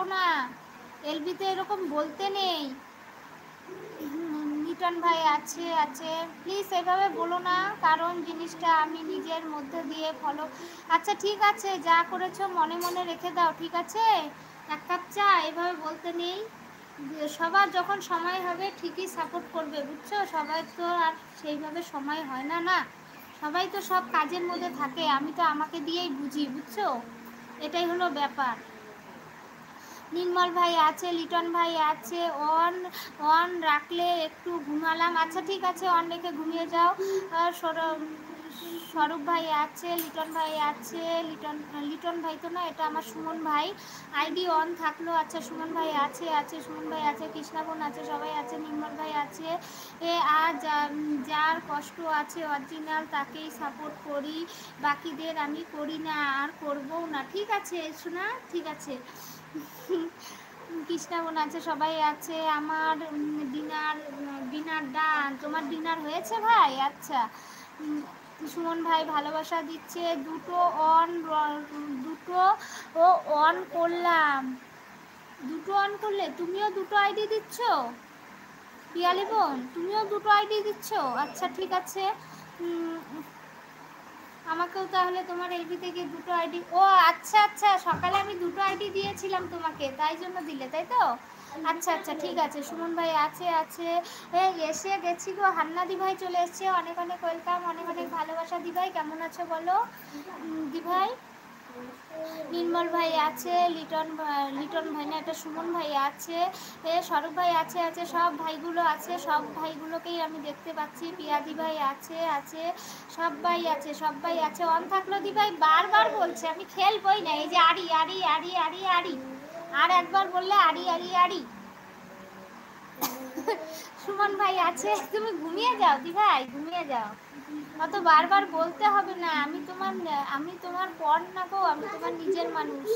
বলো না, এলবিতে এরকম বলতে নেই। লিটন ভাই আছে আছে, প্লিজ এভাবে বলো না, কারণ জিনিসটা আমি নিজের মধ্যে দিয়ে ফলো। আচ্ছা ঠিক আছে, যা করেছো মনে মনে রেখে দাও, ঠিক আছে? এক কাপ চা, এভাবে বলতে নেই। সবার যখন সময় হবে ঠিকই সাপোর্ট করবে, বুঝছো? সবাই তো আর সেইভাবে সময় হয় না, না সবাই তো সব কাজের মধ্যে থাকে, আমি তো আমাকে দিয়েই বুঝি, বুঝছো? এটাই হলো ব্যাপার। নির্মল ভাই আছে, লিটন ভাই আছে। অন অন রাখলে একটু ঘুমালাম। আচ্ছা ঠিক আছে, অন রেখে ঘুমিয়ে যাও। স্বরূপ ভাই আছে, লিটন ভাই আছে। লিটন ভাই তো না, এটা আমার সুমন ভাই। আইডি অন থাকলো। আচ্ছা সুমন ভাই আছে আছে, সুমন ভাই আছে, কৃষ্ণাবন আছে, সবাই আছে, নির্মল ভাই আছে। আর যার কষ্ট আছে অরিজিনাল তাকেই সাপোর্ট করি, বাকিদের আমি করি না আর করবও না। ঠিক আছে শোনা, ঠিক আছে। কৃষ্ণাবন আছে, সবাই আছে। আমার ডিনার ডিনার ডান। তোমার ডিনার হয়েছে ভাই? আচ্ছা। সুমন ভাই ভালোবাসা দিচ্ছে। দুটো অন, দুটো ও অন করলাম। দুটো অন করলে তুমিও দুটো আইডি দিচ্ছ? পিয়ালি বোন, তুমিও দুটো আইডি দিচ্ছ? আচ্ছা ঠিক আছে। আমাকেও তাহলে তোমার এলবি থেকে দুটো আইডি। ও আচ্ছা আচ্ছা, সকালে আমি দুটো আইডি দিয়েছিলাম তোমাকে, তাই জন্য দিলে, তাই তো? আচ্ছা আচ্ছা ঠিক আছে। সুমন ভাই আছে আছে। এসে গেছি গো, হান্না দি ভাই চলে এসছে, অনেক অনেক ওয়েলকাম, অনেক অনেক ভালোবাসা। দি ভাই কেমন আছো বলো? দি ভাই, নির্মল ভাই আছে, লিটন ভাই না, এটা সুমন ভাই আছে, স্বরূপ ভাই আছে আছে, সব ভাইগুলো আছে, সব ভাইগুলোকেই আমি দেখতে পাচ্ছি। পিয়াদি ভাই আছে আছে, সবাই আছে, সবাই আছে। অন থাকলো দি ভাই বারবার বলছে, আমি খেলবই না। এই যে আড়ি আড়ি আড়ি আড়ি আড়ি, আর একবার বললে আড়ি আড়ি আড়ি। সুমন ভাই আছে। তুমি ঘুমিয়ে যাও দি ভাই, ঘুমিয়ে যাও, অত বারবার বলতে হবে না। আমি তোমার পর না গো, আমি তোমার নিজের মানুষ।